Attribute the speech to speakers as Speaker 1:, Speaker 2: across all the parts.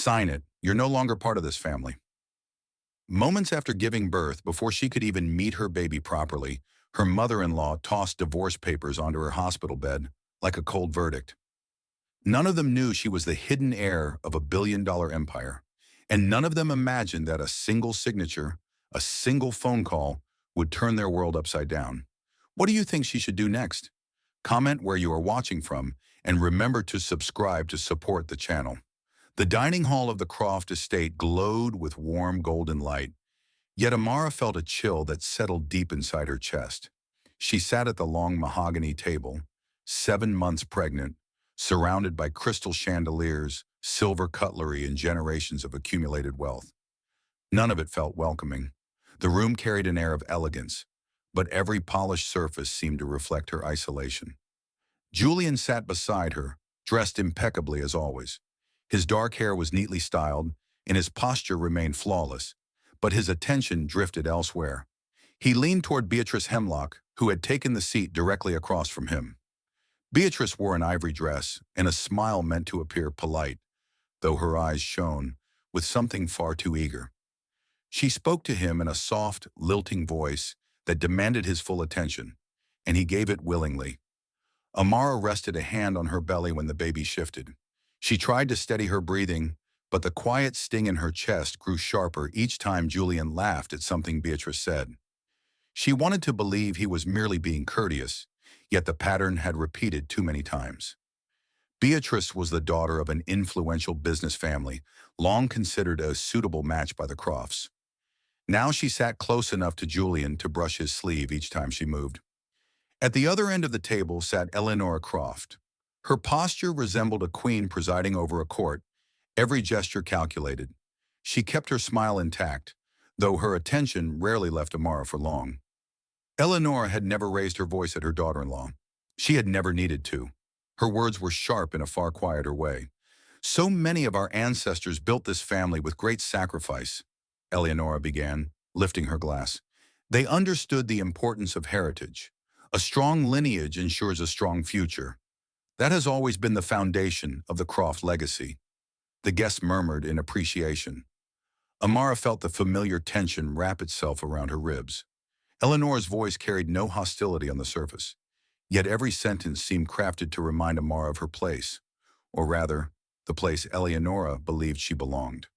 Speaker 1: Sign it. You're no longer part of this family. Moments after giving birth, before she could even meet her baby properly, her mother-in-law tossed divorce papers onto her hospital bed like a cold verdict. None of them knew she was the hidden heir of a billion-dollar empire, and none of them imagined that a single signature, a single phone call, would turn their world upside down. What do you think she should do next? Comment where you are watching from, and remember to subscribe to support the channel. The dining hall of the Croft estate glowed with warm golden light, yet Amara felt a chill that settled deep inside her chest. She sat at the long mahogany table, 7 months pregnant, surrounded by crystal chandeliers, silver cutlery, and generations of accumulated wealth. None of it felt welcoming. The room carried an air of elegance, but every polished surface seemed to reflect her isolation. Julian sat beside her, dressed impeccably as always. His dark hair was neatly styled, and his posture remained flawless, but his attention drifted elsewhere. He leaned toward Beatrice Hemlock, who had taken the seat directly across from him. Beatrice wore an ivory dress, and a smile meant to appear polite, though her eyes shone with something far too eager. She spoke to him in a soft, lilting voice that demanded his full attention, and he gave it willingly. Amara rested a hand on her belly when the baby shifted. She tried to steady her breathing, but the quiet sting in her chest grew sharper each time Julian laughed at something Beatrice said. She wanted to believe he was merely being courteous, yet the pattern had repeated too many times. Beatrice was the daughter of an influential business family, long considered a suitable match by the Crofts. Now she sat close enough to Julian to brush his sleeve each time she moved. At the other end of the table sat Eleanor Croft. Her posture resembled a queen presiding over a court, every gesture calculated. She kept her smile intact, though her attention rarely left Amara for long. Eleanor had never raised her voice at her daughter-in-law. She had never needed to. Her words were sharp in a far quieter way. So many of our ancestors built this family with great sacrifice, Eleonora began, lifting her glass. They understood the importance of heritage. A strong lineage ensures a strong future. That has always been the foundation of the Croft legacy. The guests murmured in appreciation. Amara felt the familiar tension wrap itself around her ribs. Eleanor's voice carried no hostility on the surface, yet every sentence seemed crafted to remind Amara of her place, or rather, the place Eleonora believed she belonged.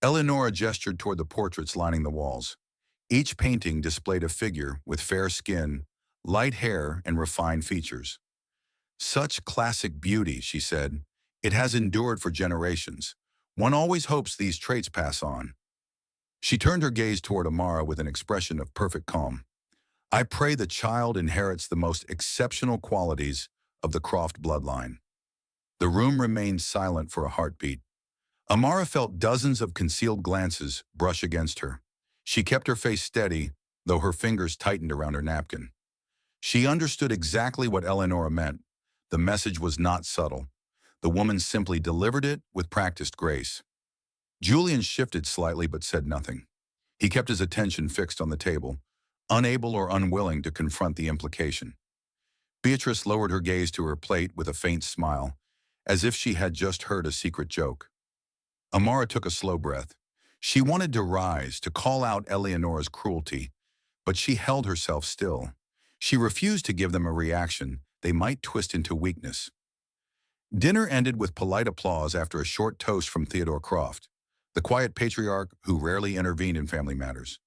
Speaker 1: Eleonora gestured toward the portraits lining the walls. Each painting displayed a figure with fair skin, light hair, and refined features. Such classic beauty, she said. It has endured for generations. One always hopes these traits pass on. She turned her gaze toward Amara with an expression of perfect calm. I pray the child inherits the most exceptional qualities of the Croft bloodline. The room remained silent for a heartbeat. Amara felt dozens of concealed glances brush against her. She kept her face steady, though her fingers tightened around her napkin. She understood exactly what Eleonora meant. The message was not subtle. The woman simply delivered it with practiced grace. Julian shifted slightly but said nothing. He kept his attention fixed on the table, unable or unwilling to confront the implication. Beatrice lowered her gaze to her plate with a faint smile, as if she had just heard a secret joke. Amara took a slow breath. She wanted to rise, to call out Eleonora's cruelty, but she held herself still. She refused to give them a reaction they might twist into weakness. Dinner ended with polite applause after a short toast from Theodore Croft, the quiet patriarch who rarely intervened in family matters.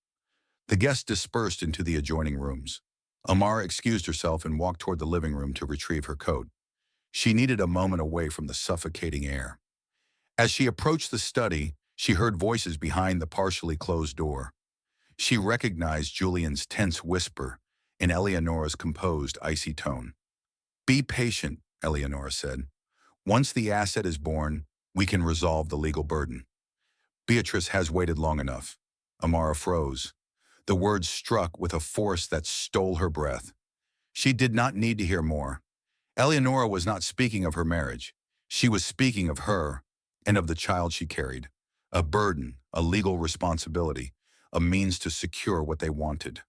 Speaker 1: The guests dispersed into the adjoining rooms. Amara excused herself and walked toward the living room to retrieve her coat. She needed a moment away from the suffocating air. As she approached the study, she heard voices behind the partially closed door. She recognized Julian's tense whisper and Eleonora's composed, icy tone. Be patient, Eleonora said. Once the asset is born, we can resolve the legal burden. Beatrice has waited long enough. Amara froze. The words struck with a force that stole her breath. She did not need to hear more. Eleonora was not speaking of her marriage. She was speaking of her and of the child she carried. A burden, a legal responsibility, a means to secure what they wanted.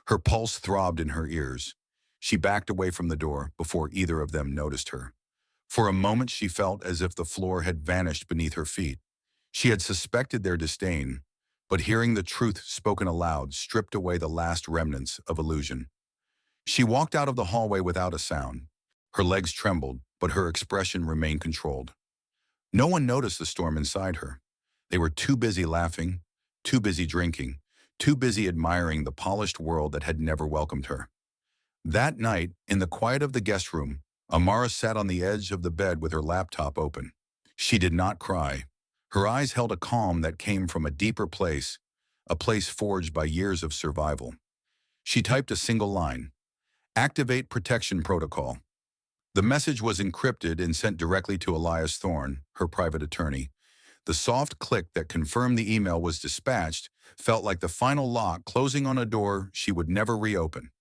Speaker 1: Her pulse throbbed in her ears. She backed away from the door before either of them noticed her. For a moment she felt as if the floor had vanished beneath her feet. She had suspected their disdain, but hearing the truth spoken aloud stripped away the last remnants of illusion. She walked out of the hallway without a sound. Her legs trembled, but her expression remained controlled. No one noticed the storm inside her. They were too busy laughing, too busy drinking, too busy admiring the polished world that had never welcomed her. That night, in the quiet of the guest room, Amara sat on the edge of the bed with her laptop open. She did not cry. Her eyes held a calm that came from a deeper place, a place forged by years of survival. She typed a single line: "Activate protection protocol." The message was encrypted and sent directly to Elias Thorne, her private attorney. The soft click that confirmed the email was dispatched felt like the final lock closing on a door she would never reopen.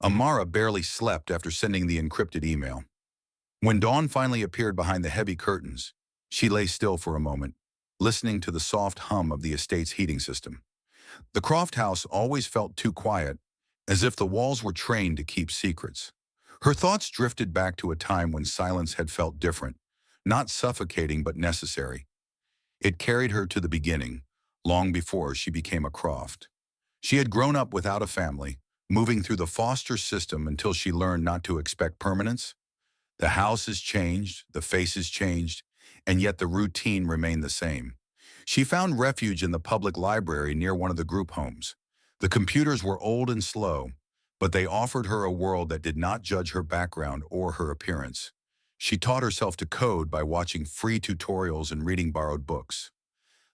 Speaker 1: Amara barely slept after sending the encrypted email. When dawn finally appeared behind the heavy curtains, she lay still for a moment, listening to the soft hum of the estate's heating system. The Croft house always felt too quiet, as if the walls were trained to keep secrets. Her thoughts drifted back to a time when silence had felt different, not suffocating but necessary. It carried her to the beginning, long before she became a Croft. She had grown up without a family, moving through the foster system until she learned not to expect permanence. The house has changed, the faces changed, and yet the routine remained the same. She found refuge in the public library near one of the group homes. The computers were old and slow, but they offered her a world that did not judge her background or her appearance. She taught herself to code by watching free tutorials and reading borrowed books.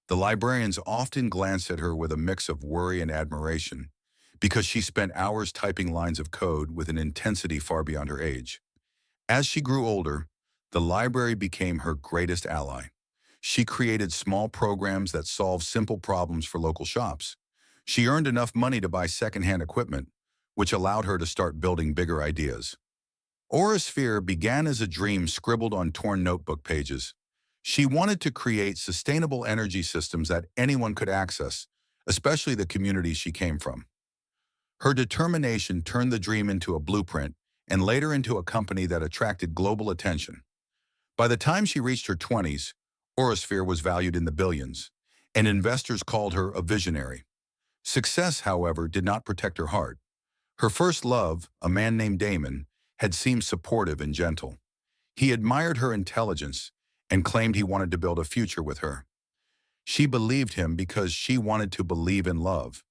Speaker 1: The librarians often glanced at her with a mix of worry and admiration, because she spent hours typing lines of code with an intensity far beyond her age. As she grew older, the library became her greatest ally. She created small programs that solved simple problems for local shops. She earned enough money to buy secondhand equipment, which allowed her to start building bigger ideas. Aurasphere began as a dream scribbled on torn notebook pages. She wanted to create sustainable energy systems that anyone could access, especially the communities she came from. Her determination turned the dream into a blueprint and later into a company that attracted global attention. By the time she reached her 20s, Aurasphere was valued in the billions, and investors called her a visionary. Success, however, did not protect her heart. Her first love, a man named Damon, had seemed supportive and gentle. He admired her intelligence and claimed he wanted to build a future with her. She believed him because she wanted to believe in love.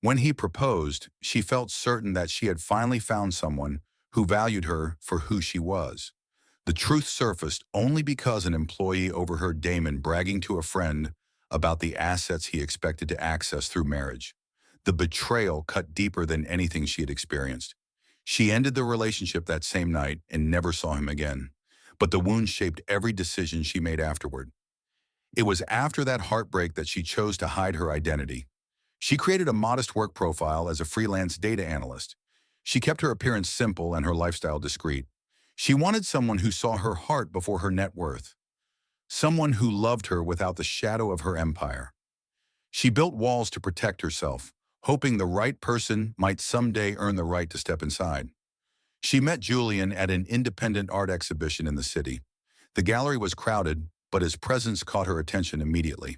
Speaker 1: When he proposed, she felt certain that she had finally found someone who valued her for who she was. The truth surfaced only because an employee overheard Damon bragging to a friend about the assets he expected to access through marriage. The betrayal cut deeper than anything she had experienced. She ended the relationship that same night and never saw him again. But the wound shaped every decision she made afterward. It was after that heartbreak that she chose to hide her identity. She created a modest work profile as a freelance data analyst. She kept her appearance simple and her lifestyle discreet. She wanted someone who saw her heart before her net worth. Someone who loved her without the shadow of her empire. She built walls to protect herself, hoping the right person might someday earn the right to step inside. She met Julian at an independent art exhibition in the city. The gallery was crowded, but his presence caught her attention immediately.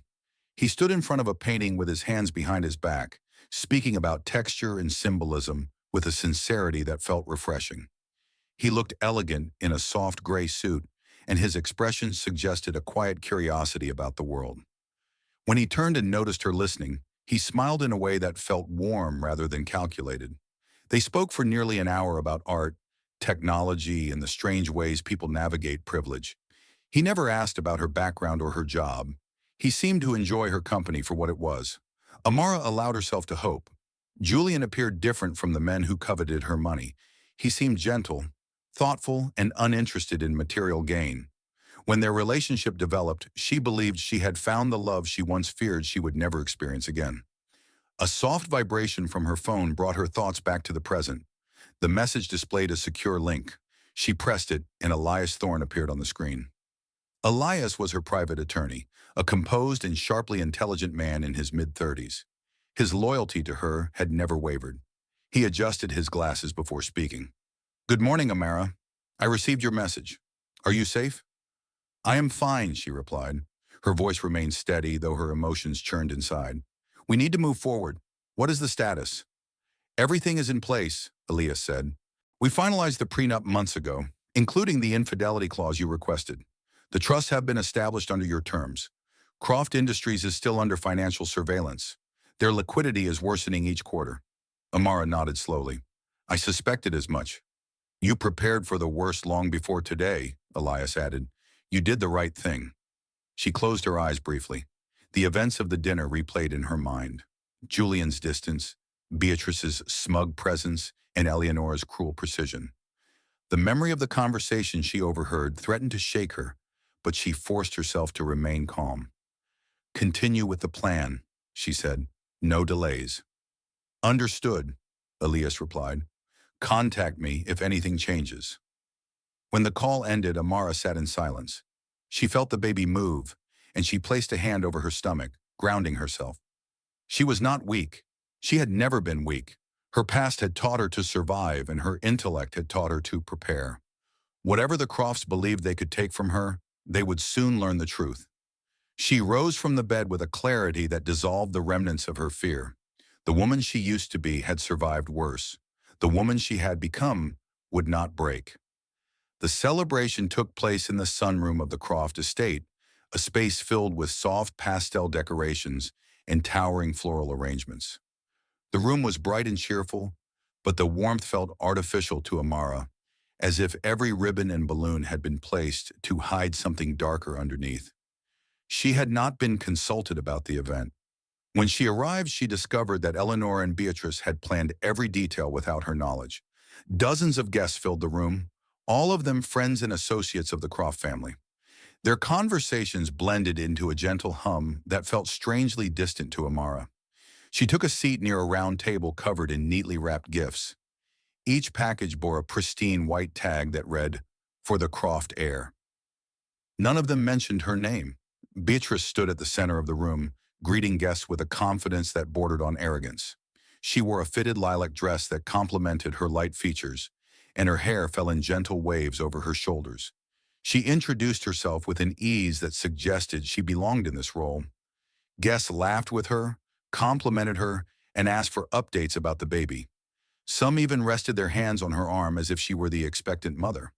Speaker 1: He stood in front of a painting with his hands behind his back, speaking about texture and symbolism with a sincerity that felt refreshing. He looked elegant in a soft gray suit, and his expression suggested a quiet curiosity about the world. When he turned and noticed her listening, he smiled in a way that felt warm rather than calculated. They spoke for nearly an hour about art, technology, and the strange ways people navigate privilege. He never asked about her background or her job. He seemed to enjoy her company for what it was. Amara allowed herself to hope. Julian appeared different from the men who coveted her money. He seemed gentle, thoughtful, and uninterested in material gain. When their relationship developed, she believed she had found the love she once feared she would never experience again. A soft vibration from her phone brought her thoughts back to the present. The message displayed a secure link. She pressed it, and Elias Thorne appeared on the screen. Elias was her private attorney, a composed and sharply intelligent man in his mid-30s. His loyalty to her had never wavered. He adjusted his glasses before speaking. "Good morning, Amara. I received your message. Are you safe?" "I am fine," she replied. Her voice remained steady, though her emotions churned inside. We need to move forward. What is the status? Everything is in place, Elias said. We finalized the prenup months ago, including the infidelity clause you requested. The trusts have been established under your terms. Croft Industries is still under financial surveillance. Their liquidity is worsening each quarter. Amara nodded slowly. I suspected as much. You prepared for the worst long before today, Elias added. You did the right thing. She closed her eyes briefly. The events of the dinner replayed in her mind. Julian's distance, Beatrice's smug presence, and Eleanor's cruel precision. The memory of the conversation she overheard threatened to shake her, but she forced herself to remain calm. Continue with the plan, she said. No delays. Understood, Elias replied. Contact me if anything changes. When the call ended, Amara sat in silence. She felt the baby move, and she placed a hand over her stomach, grounding herself. She was not weak. She had never been weak. Her past had taught her to survive, and her intellect had taught her to prepare. Whatever the Crofts believed they could take from her, they would soon learn the truth. She rose from the bed with a clarity that dissolved the remnants of her fear. The woman she used to be had survived worse. The woman she had become would not break. The celebration took place in the sunroom of the Croft estate, a space filled with soft pastel decorations and towering floral arrangements. The room was bright and cheerful, but the warmth felt artificial to Amara, as if every ribbon and balloon had been placed to hide something darker underneath. She had not been consulted about the event. When she arrived, she discovered that Eleanor and Beatrice had planned every detail without her knowledge. Dozens of guests filled the room, all of them friends and associates of the Croft family. Their conversations blended into a gentle hum that felt strangely distant to Amara. She took a seat near a round table covered in neatly wrapped gifts. Each package bore a pristine white tag that read, "For the Croft heir." None of them mentioned her name. Beatrice stood at the center of the room, greeting guests with a confidence that bordered on arrogance. She wore a fitted lilac dress that complemented her light features, and her hair fell in gentle waves over her shoulders. She introduced herself with an ease that suggested she belonged in this role. Guests laughed with her, complimented her, and asked for updates about the baby. Some even rested their hands on her arm as if she were the expectant mother.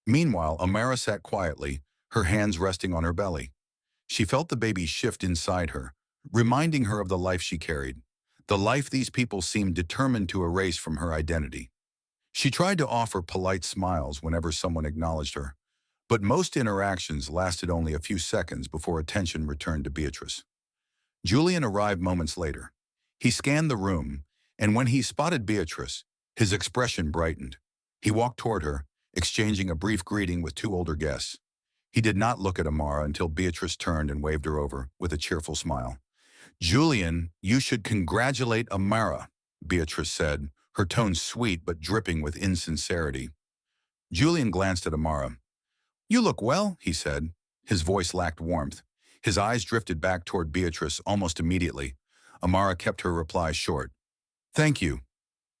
Speaker 1: Meanwhile, Amara sat quietly, her hands resting on her belly. She felt the baby shift inside her, reminding her of the life she carried, the life these people seemed determined to erase from her identity. She tried to offer polite smiles whenever someone acknowledged her, but most interactions lasted only a few seconds before attention returned to Beatrice. Julian arrived moments later. He scanned the room, and when he spotted Beatrice, his expression brightened. He walked toward her, exchanging a brief greeting with two older guests. He did not look at Amara until Beatrice turned and waved her over with a cheerful smile. Julian, you should congratulate Amara, Beatrice said, her tone sweet but dripping with insincerity. Julian glanced at Amara. You look well, he said. His voice lacked warmth. His eyes drifted back toward Beatrice almost immediately. Amara kept her reply short. Thank you.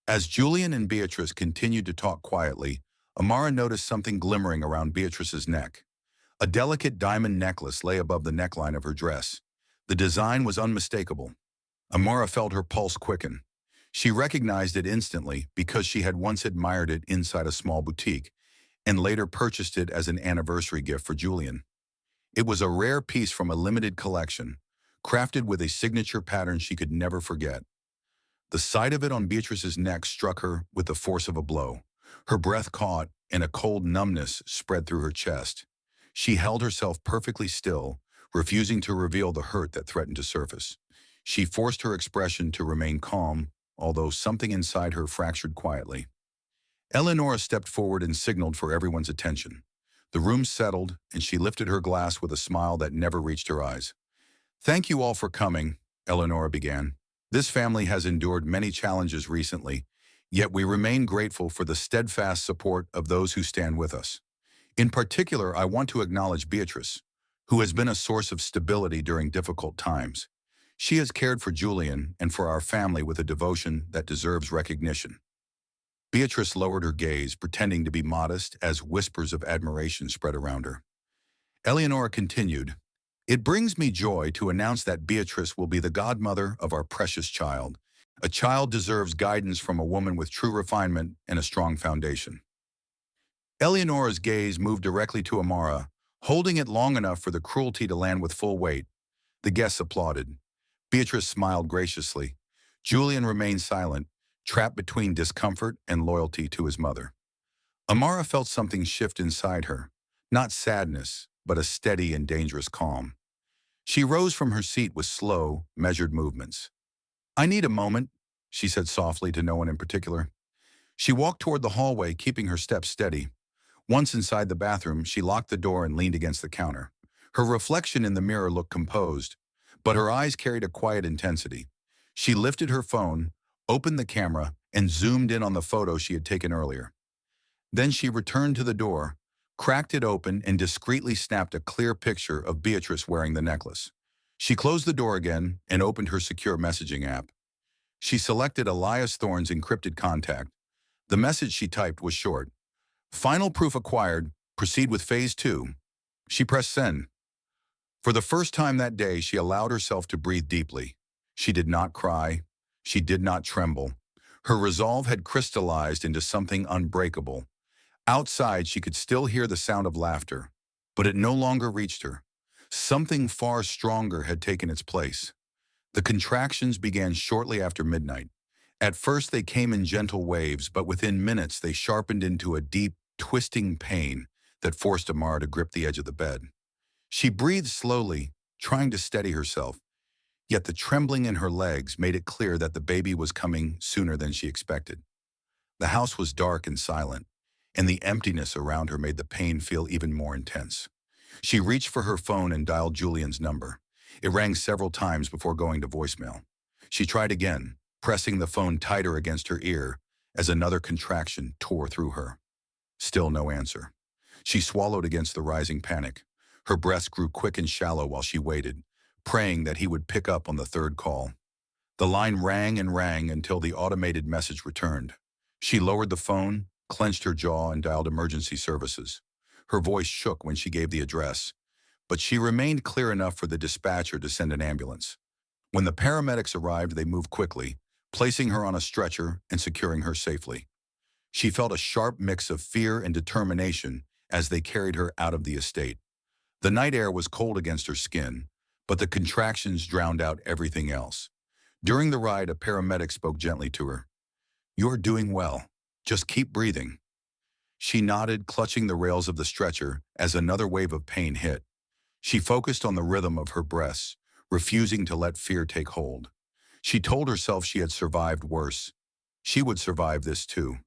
Speaker 1: As Julian and Beatrice continued to talk quietly, Amara noticed something glimmering around Beatrice's neck. A delicate diamond necklace lay above the neckline of her dress. The design was unmistakable. Amara felt her pulse quicken. She recognized it instantly because she had once admired it inside a small boutique and later purchased it as an anniversary gift for Julian. It was a rare piece from a limited collection, crafted with a signature pattern she could never forget. The sight of it on Beatrice's neck struck her with the force of a blow. Her breath caught, and a cold numbness spread through her chest. She held herself perfectly still, refusing to reveal the hurt that threatened to surface. She forced her expression to remain calm, although something inside her fractured quietly. Eleanor stepped forward and signaled for everyone's attention. The room settled, and she lifted her glass with a smile that never reached her eyes. Thank you all for coming, Eleanor began. This family has endured many challenges recently, yet we remain grateful for the steadfast support of those who stand with us. In particular, I want to acknowledge Beatrice, who has been a source of stability during difficult times. She has cared for Julian and for our family with a devotion that deserves recognition. Beatrice lowered her gaze, pretending to be modest as whispers of admiration spread around her. Eleanor continued, It brings me joy to announce that Beatrice will be the godmother of our precious child. A child deserves guidance from a woman with true refinement and a strong foundation. Eleonora's gaze moved directly to Amara, holding it long enough for the cruelty to land with full weight. The guests applauded. Beatrice smiled graciously. Julian remained silent, trapped between discomfort and loyalty to his mother. Amara felt something shift inside her, not sadness, but a steady and dangerous calm. She rose from her seat with slow, measured movements. "I need a moment," she said softly to no one in particular. She walked toward the hallway, keeping her steps steady. Once inside the bathroom, she locked the door and leaned against the counter. Her reflection in the mirror looked composed, but her eyes carried a quiet intensity. She lifted her phone, opened the camera, and zoomed in on the photo she had taken earlier. Then she returned to the door, cracked it open, and discreetly snapped a clear picture of Beatrice wearing the necklace. She closed the door again and opened her secure messaging app. She selected Elias Thorne's encrypted contact. The message she typed was short. "Final proof acquired. Proceed with phase 2. She pressed send. For the first time that day, she allowed herself to breathe deeply. She did not cry. She did not tremble. Her resolve had crystallized into something unbreakable. Outside, she could still hear the sound of laughter, but it no longer reached her. Something far stronger had taken its place. The contractions began shortly after midnight. At first, they came in gentle waves, but within minutes, they sharpened into a deep, twisting pain that forced Amara to grip the edge of the bed. She breathed slowly, trying to steady herself, yet the trembling in her legs made it clear that the baby was coming sooner than she expected. The house was dark and silent, and the emptiness around her made the pain feel even more intense. She reached for her phone and dialed Julian's number. It rang several times before going to voicemail. She tried again, pressing the phone tighter against her ear as another contraction tore through her. Still no answer. She swallowed against the rising panic. Her breaths grew quick and shallow while she waited, praying that he would pick up on the third call. The line rang and rang until the automated message returned. She lowered the phone, clenched her jaw, and dialed emergency services. Her voice shook when she gave the address, but she remained clear enough for the dispatcher to send an ambulance. When the paramedics arrived, they moved quickly, placing her on a stretcher and securing her safely. She felt a sharp mix of fear and determination as they carried her out of the estate. The night air was cold against her skin, but the contractions drowned out everything else. During the ride, a paramedic spoke gently to her. "You're doing well. Just keep breathing." She nodded, clutching the rails of the stretcher as another wave of pain hit. She focused on the rhythm of her breaths, refusing to let fear take hold. She told herself she had survived worse. She would survive this too.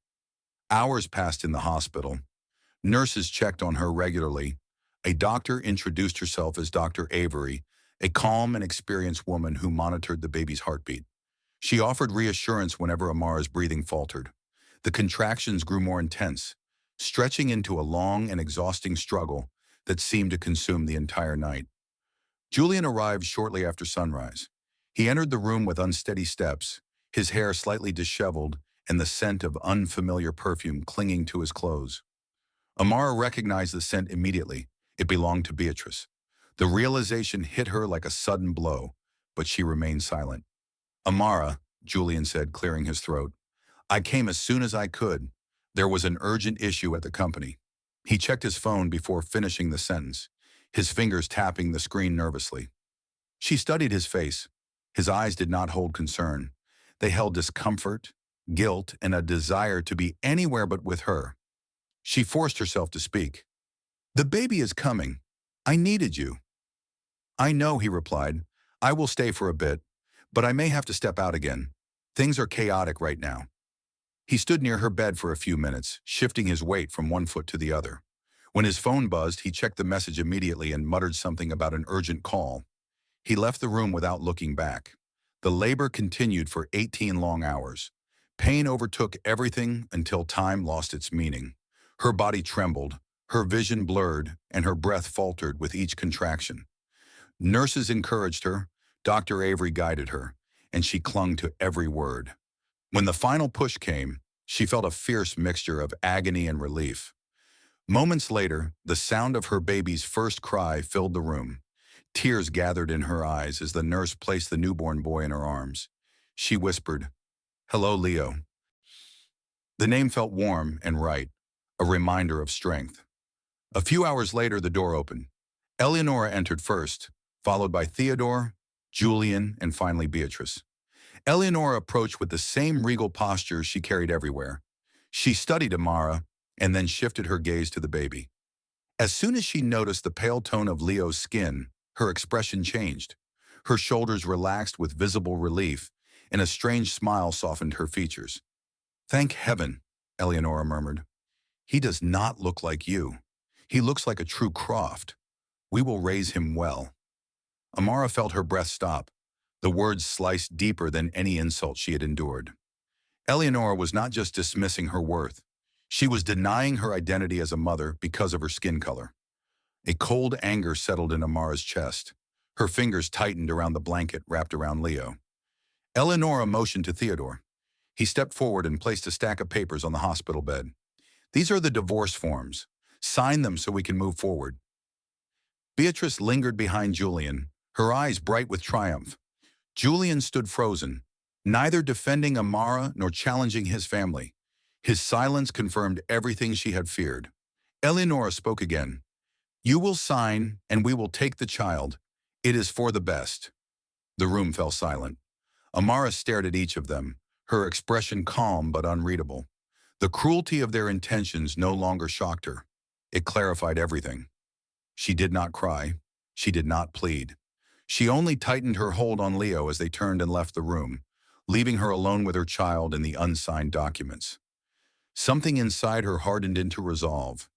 Speaker 1: Hours passed in the hospital. Nurses checked on her regularly. A doctor introduced herself as Dr. Avery, a calm and experienced woman who monitored the baby's heartbeat. She offered reassurance whenever Amara's breathing faltered. The contractions grew more intense, stretching into a long and exhausting struggle that seemed to consume the entire night. Julian arrived shortly after sunrise. He entered the room with unsteady steps, his hair slightly disheveled and the scent of unfamiliar perfume clinging to his clothes. Amara recognized the scent immediately. It belonged to Beatrice. The realization hit her like a sudden blow, but she remained silent. "Amara," Julian said, clearing his throat, "I came as soon as I could. There was an urgent issue at the company." He checked his phone before finishing the sentence, his fingers tapping the screen nervously. She studied his face. His eyes did not hold concern. They held discomfort, guilt, and a desire to be anywhere but with her. She forced herself to speak. "The baby is coming. I needed you." "I know," he replied. "I will stay for a bit, but I may have to step out again. Things are chaotic right now." He stood near her bed for a few minutes, shifting his weight from one foot to the other. When his phone buzzed, he checked the message immediately and muttered something about an urgent call. He left the room without looking back. The labor continued for 18 long hours. Pain overtook everything until time lost its meaning. Her body trembled, her vision blurred, and her breath faltered with each contraction. Nurses encouraged her, Dr. Avery guided her, and she clung to every word. When the final push came, she felt a fierce mixture of agony and relief. Moments later, the sound of her baby's first cry filled the room. Tears gathered in her eyes as the nurse placed the newborn boy in her arms. She whispered, "Hello, Leo." The name felt warm and right, a reminder of strength. A few hours later, the door opened. Eleonora entered first, followed by Theodore, Julian, and finally Beatrice. Eleonora approached with the same regal posture she carried everywhere. She studied Amara and then shifted her gaze to the baby. As soon as she noticed the pale tone of Leo's skin, her expression changed. Her shoulders relaxed with visible relief, and a strange smile softened her features. "Thank heaven," Eleonora murmured. "He does not look like you. He looks like a true Croft. We will raise him well." Amara felt her breath stop. The words sliced deeper than any insult she had endured. Eleonora was not just dismissing her worth. She was denying her identity as a mother because of her skin color. A cold anger settled in Amara's chest. Her fingers tightened around the blanket wrapped around Leo. Eleonora motioned to Theodore. He stepped forward and placed a stack of papers on the hospital bed. "These are the divorce forms. Sign them so we can move forward." Beatrice lingered behind Julian, her eyes bright with triumph. Julian stood frozen, neither defending Amara nor challenging his family. His silence confirmed everything she had feared. Eleonora spoke again. "You will sign, and we will take the child. It is for the best." The room fell silent. Amara stared at each of them, her expression calm but unreadable. The cruelty of their intentions no longer shocked her. It clarified everything. She did not cry. She did not plead. She only tightened her hold on Leo as they turned and left the room, leaving her alone with her child and the unsigned documents. Something inside her hardened into resolve.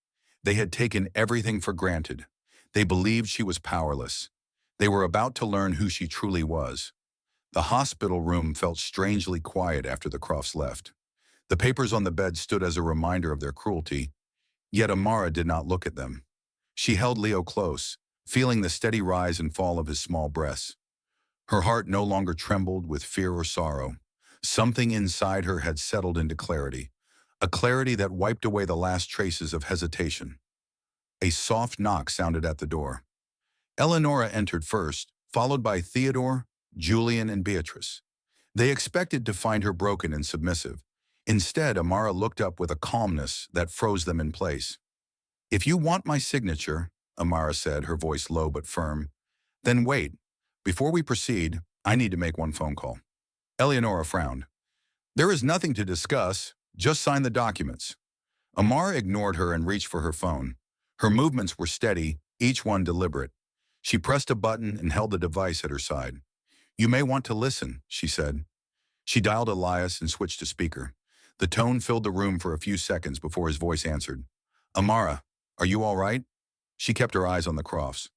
Speaker 1: They had taken everything for granted. They believed she was powerless. They were about to learn who she truly was. The hospital room felt strangely quiet after the Crofts left. The papers on the bed stood as a reminder of their cruelty, yet Amara did not look at them. She held Leo close, feeling the steady rise and fall of his small breasts. Her heart no longer trembled with fear or sorrow. Something inside her had settled into clarity, a clarity that wiped away the last traces of hesitation. A soft knock sounded at the door. Eleonora entered first, followed by Theodore, Julian, and Beatrice. They expected to find her broken and submissive. Instead, Amara looked up with a calmness that froze them in place. "If you want my signature," Amara said, her voice low but firm, "then wait. Before we proceed, I need to make one phone call." Eleonora frowned. "There is nothing to discuss. Just sign the documents." Amara ignored her and reached for her phone. Her movements were steady, each one deliberate. She pressed a button and held the device at her side. "You may want to listen," she said. She dialed Elias and switched to speaker. The tone filled the room for a few seconds before his voice answered. "Amara, are you all right?" She kept her eyes on the Crofts.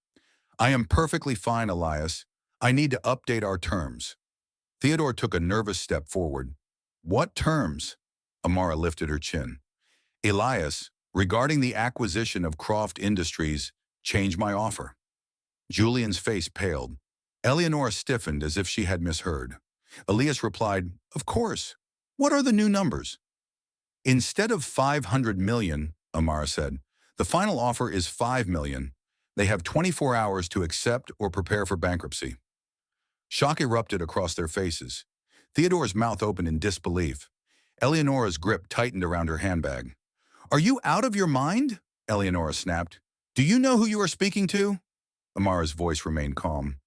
Speaker 1: "I am perfectly fine, Elias. I need to update our terms." Theodore took a nervous step forward. "What terms?" Amara lifted her chin. "Elias, regarding the acquisition of Croft Industries, change my offer." Julian's face paled. Eleonora stiffened as if she had misheard. Elias replied, "Of course. What are the new numbers?" "Instead of 500 million, Amara said, the final offer is 5 million. They have 24 hours to accept or prepare for bankruptcy." Shock erupted across their faces. Theodore's mouth opened in disbelief. Eleonora's grip tightened around her handbag. "Are you out of your mind?" Eleonora snapped. "Do you know who you are speaking to?" Amara's voice remained calm.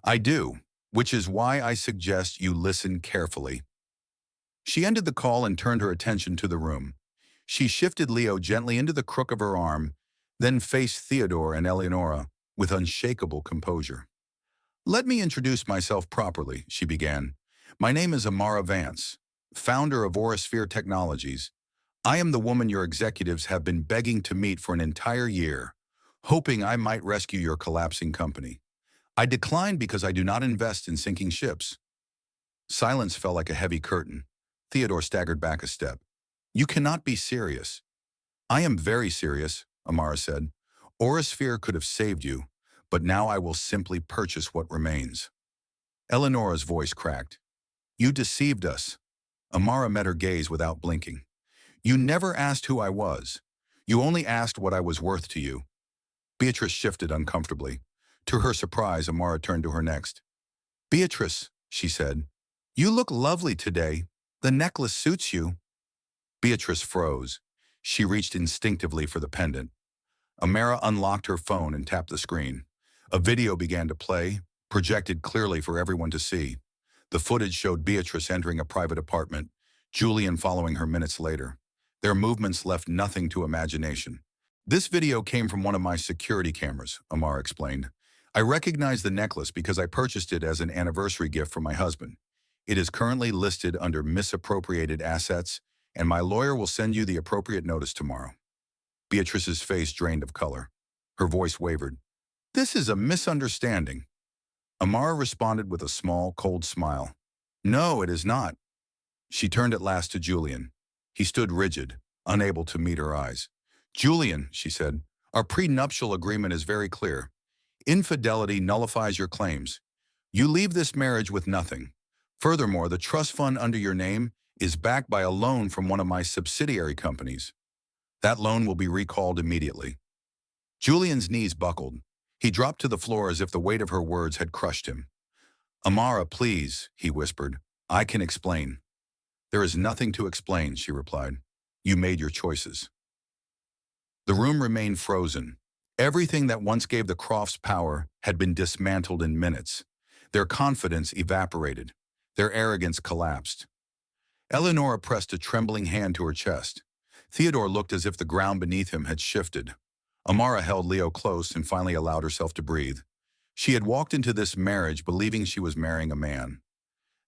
Speaker 1: "I do, which is why I suggest you listen carefully." She ended the call and turned her attention to the room. She shifted Leo gently into the crook of her arm, then faced Theodore and Eleonora with unshakable composure. "Let me introduce myself properly," she began. "My name is Amara Vance, founder of Aurasphere Technologies. I am the woman your executives have been begging to meet for an entire year, hoping I might rescue your collapsing company. I declined because I do not invest in sinking ships." Silence fell like a heavy curtain. Theodore staggered back a step. "You cannot be serious." "I am very serious," Amara said. "Aurasphere could have saved you, but now I will simply purchase what remains." Eleonora's voice cracked. "You deceived us." Amara met her gaze without blinking. "You never asked who I was. You only asked what I was worth to you." Beatrice shifted uncomfortably. To her surprise, Amara turned to her next. "Beatrice," she said, "you look lovely today. The necklace suits you." Beatrice froze. She reached instinctively for the pendant. Amara unlocked her phone and tapped the screen. A video began to play, projected clearly for everyone to see. The footage showed Beatrice entering a private apartment, Julian following her minutes later. Their movements left nothing to imagination. "This video came from one of my security cameras," Amara explained. "I recognize the necklace because I purchased it as an anniversary gift from my husband. It is currently listed under misappropriated assets, and my lawyer will send you the appropriate notice tomorrow." Beatrice's face drained of color. Her voice wavered. "This is a misunderstanding." Amara responded with a small, cold smile. "No, it is not." She turned at last to Julian. He stood rigid, unable to meet her eyes. "Julian," she said, "our prenuptial agreement is very clear. Infidelity nullifies your claims. You leave this marriage with nothing. Furthermore, the trust fund under your name is backed by a loan from one of my subsidiary companies. That loan will be recalled immediately." Julian's knees buckled. He dropped to the floor as if the weight of her words had crushed him. "Amara, please," he whispered. "I can explain." "There is nothing to explain," she replied. "You made your choices." The room remained frozen. Everything that once gave the Crofts power had been dismantled in minutes. Their confidence evaporated. Their arrogance collapsed. Eleanor pressed a trembling hand to her chest. Theodore looked as if the ground beneath him had shifted. Amara held Leo close and finally allowed herself to breathe. She had walked into this marriage believing she was marrying a man.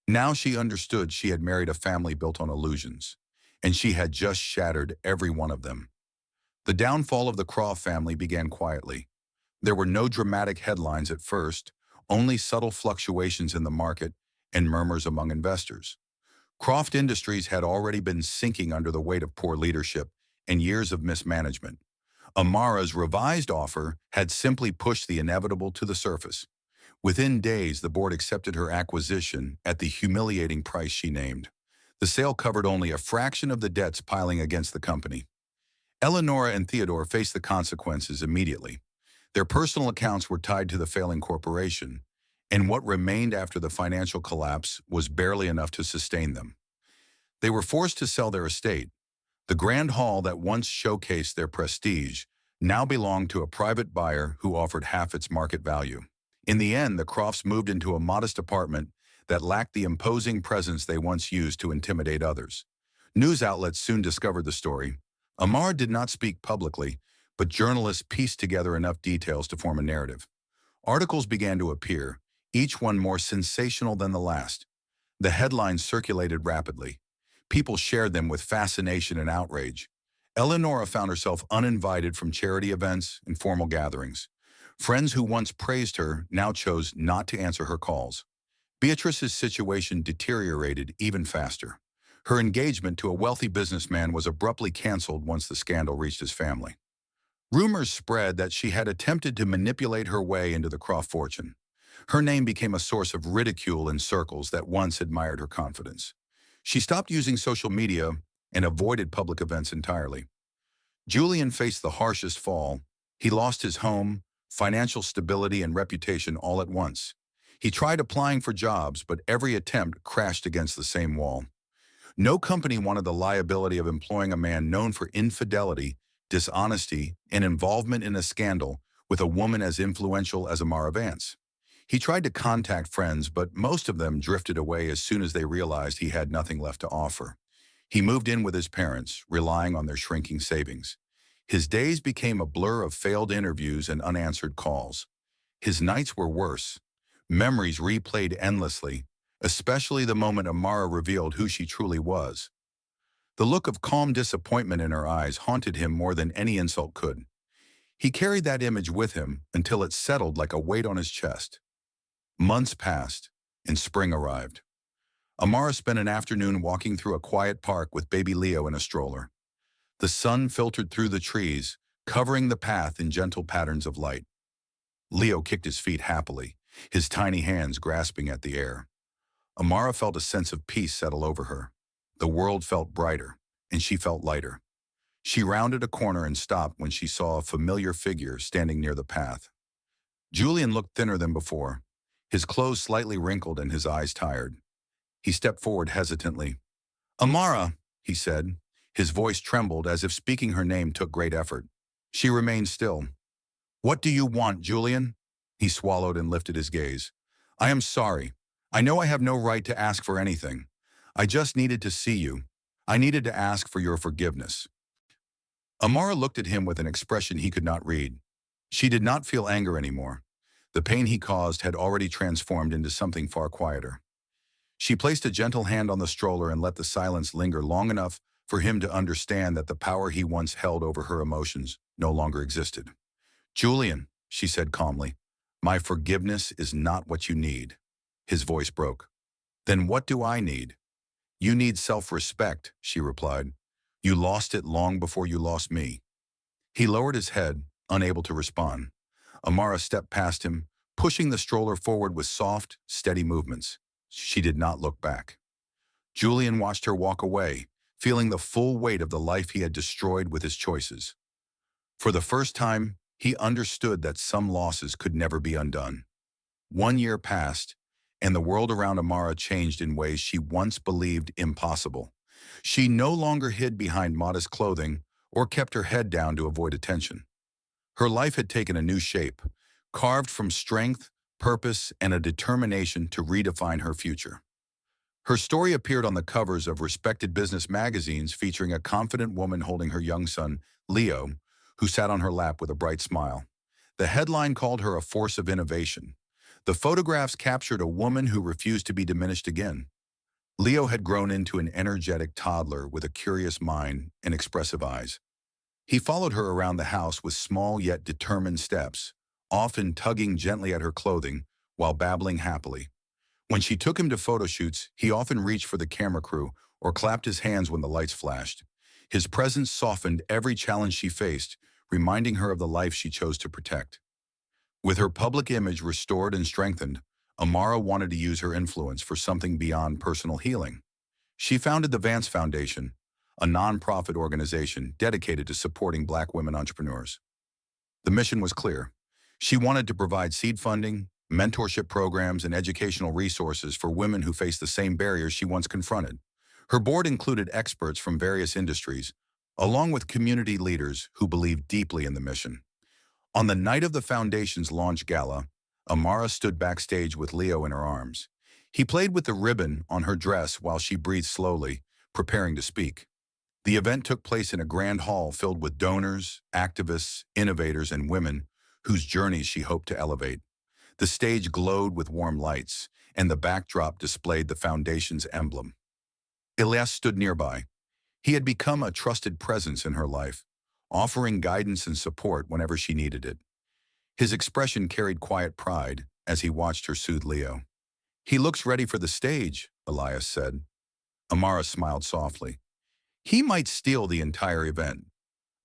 Speaker 1: Now she understood she had married a family built on illusions, and she had just shattered every one of them. The downfall of the Croft family began quietly. There were no dramatic headlines at first, only subtle fluctuations in the market and murmurs among investors. Croft Industries had already been sinking under the weight of poor leadership and years of mismanagement. Amara's revised offer had simply pushed the inevitable to the surface. Within days, the board accepted her acquisition at the humiliating price she named. The sale covered only a fraction of the debts piling against the company. Eleanor and Theodore faced the consequences immediately. Their personal accounts were tied to the failing corporation, and what remained after the financial collapse was barely enough to sustain them. They were forced to sell their estate. The grand hall that once showcased their prestige now belonged to a private buyer who offered half its market value. In the end, the Crofts moved into a modest apartment that lacked the imposing presence they once used to intimidate others. News outlets soon discovered the story. Amara did not speak publicly, but journalists pieced together enough details to form a narrative. Articles began to appear, each one more sensational than the last. The headlines circulated rapidly. People shared them with fascination and outrage. Eleonora found herself uninvited from charity events and formal gatherings. Friends who once praised her now chose not to answer her calls. Beatrice's situation deteriorated even faster. Her engagement to a wealthy businessman was abruptly canceled once the scandal reached his family. Rumors spread that she had attempted to manipulate her way into the Croft fortune. Her name became a source of ridicule in circles that once admired her confidence. She stopped using social media and avoided public events entirely. Julian faced the harshest fall. He lost his home, financial stability, and reputation all at once. He tried applying for jobs, but every attempt crashed against the same wall. No company wanted the liability of employing a man known for infidelity, dishonesty, and involvement in a scandal with a woman as influential as Amara Vance. He tried to contact friends, but most of them drifted away as soon as they realized he had nothing left to offer. He moved in with his parents, relying on their shrinking savings. His days became a blur of failed interviews and unanswered calls. His nights were worse. Memories replayed endlessly, especially the moment Amara revealed who she truly was. The look of calm disappointment in her eyes haunted him more than any insult could. He carried that image with him until it settled like a weight on his chest. Months passed, and spring arrived. Amara spent an afternoon walking through a quiet park with baby Leo in a stroller. The sun filtered through the trees, covering the path in gentle patterns of light. Leo kicked his feet happily, his tiny hands grasping at the air. Amara felt a sense of peace settle over her. The world felt brighter, and she felt lighter. She rounded a corner and stopped when she saw a familiar figure standing near the path. Julian looked thinner than before, his clothes slightly wrinkled and his eyes tired. He stepped forward hesitantly. "Amara," he said. His voice trembled as if speaking her name took great effort. She remained still. "What do you want, Julian?" He swallowed and lifted his gaze. "I am sorry. I know I have no right to ask for anything. I just needed to see you. I needed to ask for your forgiveness." Amara looked at him with an expression he could not read. She did not feel anger anymore. The pain he caused had already transformed into something far quieter. She placed a gentle hand on the stroller and let the silence linger long enough for him to understand that the power he once held over her emotions no longer existed. "Julian," she said calmly, "my forgiveness is not what you need." His voice broke. "Then what do I need?" "You need self-respect," she replied. "You lost it long before you lost me." He lowered his head, unable to respond. Amara stepped past him, pushing the stroller forward with soft, steady movements. She did not look back. Julian watched her walk away, feeling the full weight of the life he had destroyed with his choices. For the first time, he understood that some losses could never be undone. 1 year passed, and the world around Amara changed in ways she once believed impossible. She no longer hid behind modest clothing or kept her head down to avoid attention. Her life had taken a new shape, carved from strength, purpose, and a determination to redefine her future. Her story appeared on the covers of respected business magazines featuring a confident woman holding her young son, Leo, who sat on her lap with a bright smile. The headline called her a force of innovation. The photographs captured a woman who refused to be diminished again. Leo had grown into an energetic toddler with a curious mind and expressive eyes. He followed her around the house with small yet determined steps, often tugging gently at her clothing while babbling happily. When she took him to photo shoots, he often reached for the camera crew or clapped his hands when the lights flashed. His presence softened every challenge she faced, reminding her of the life she chose to protect. With her public image restored and strengthened, Amara wanted to use her influence for something beyond personal healing. She founded the Vance Foundation, a nonprofit organization dedicated to supporting Black women entrepreneurs. The mission was clear. She wanted to provide seed funding, mentorship programs, and educational resources for women who faced the same barriers she once confronted. Her board included experts from various industries, along with community leaders who believed deeply in the mission. On the night of the foundation's launch gala, Amara stood backstage with Leo in her arms. He played with the ribbon on her dress while she breathed slowly, preparing to speak. The event took place in a grand hall filled with donors, activists, innovators, and women whose journeys she hoped to elevate. The stage glowed with warm lights, and the backdrop displayed the foundation's emblem. Elias stood nearby. He had become a trusted presence in her life, offering guidance and support whenever she needed it. His expression carried quiet pride as he watched her soothe Leo. "He looks ready for the stage," Elias said. Amara smiled softly. "He might steal the entire event.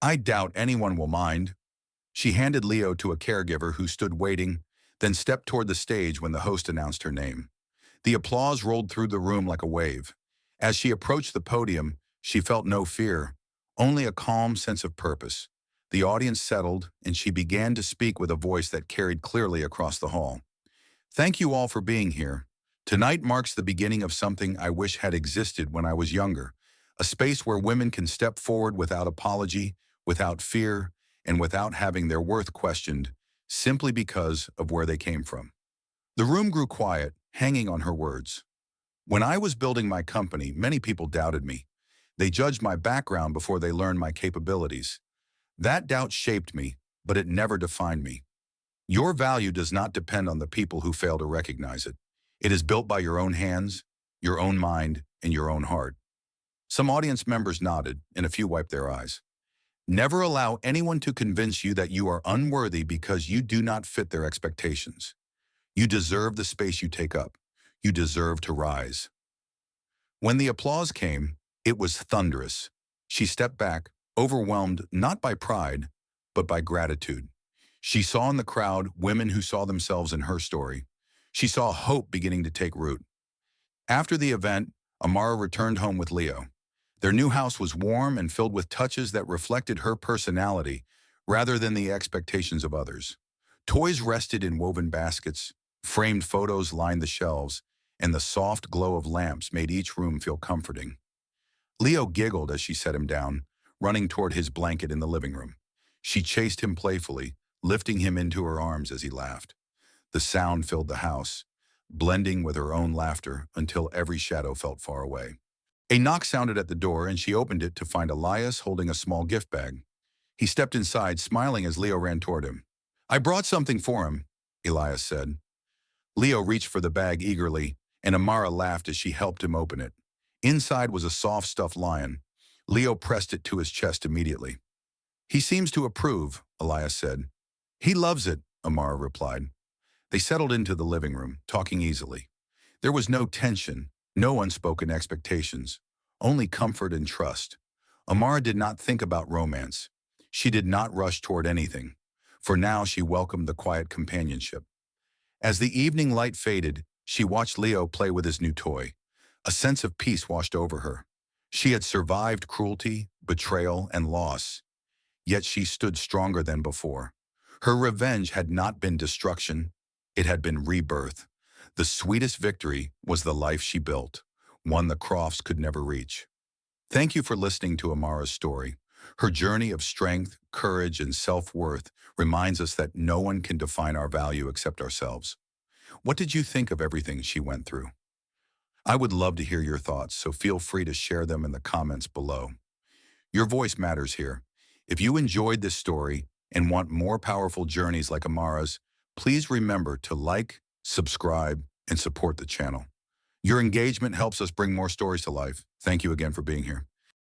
Speaker 1: I doubt anyone will mind." She handed Leo to a caregiver who stood waiting, then stepped toward the stage when the host announced her name. The applause rolled through the room like a wave. As she approached the podium, she felt no fear, only a calm sense of purpose. The audience settled, and she began to speak with a voice that carried clearly across the hall. "Thank you all for being here. Tonight marks the beginning of something I wish had existed when I was younger, a space where women can step forward without apology, without fear, and without having their worth questioned, simply because of where they came from." The room grew quiet, hanging on her words. "When I was building my company, many people doubted me. They judged my background before they learned my capabilities. That doubt shaped me, but it never defined me. Your value does not depend on the people who fail to recognize it. It is built by your own hands, your own mind, and your own heart." Some audience members nodded, and a few wiped their eyes. Never allow anyone to convince you that you are unworthy because you do not fit their expectations. You deserve the space you take up. You deserve to rise. When the applause came, it was thunderous. She stepped back, overwhelmed not by pride, but by gratitude. She saw in the crowd women who saw themselves in her story. She saw hope beginning to take root. After the event, Amara returned home with Leo. Their new house was warm and filled with touches that reflected her personality rather than the expectations of others. Toys rested in woven baskets, framed photos lined the shelves, and the soft glow of lamps made each room feel comforting. Leo giggled as she set him down, running toward his blanket in the living room. She chased him playfully, lifting him into her arms as he laughed. The sound filled the house, blending with her own laughter until every shadow felt far away. A knock sounded at the door and she opened it to find Elias holding a small gift bag. He stepped inside, smiling as Leo ran toward him. "I brought something for him," Elias said. Leo reached for the bag eagerly, and Amara laughed as she helped him open it. Inside was a soft stuffed lion. Leo pressed it to his chest immediately. "He seems to approve," Elias said. "He loves it," Amara replied. They settled into the living room, talking easily. There was no tension, no unspoken expectations, only comfort and trust. Amara did not think about romance. She did not rush toward anything. For now, she welcomed the quiet companionship. As the evening light faded, she watched Leo play with his new toy. A sense of peace washed over her. She had survived cruelty, betrayal, and loss, yet she stood stronger than before. Her revenge had not been destruction, it had been rebirth. The sweetest victory was the life she built, one the Crofts could never reach. Thank you for listening to Amara's story. Her journey of strength, courage, and self-worth reminds us that no one can define our value except ourselves. What did you think of everything she went through? I would love to hear your thoughts, so feel free to share them in the comments below. Your voice matters here. If you enjoyed this story and want more powerful journeys like Amara's, please remember to like, subscribe, and support the channel. Your engagement helps us bring more stories to life. Thank you again for being here.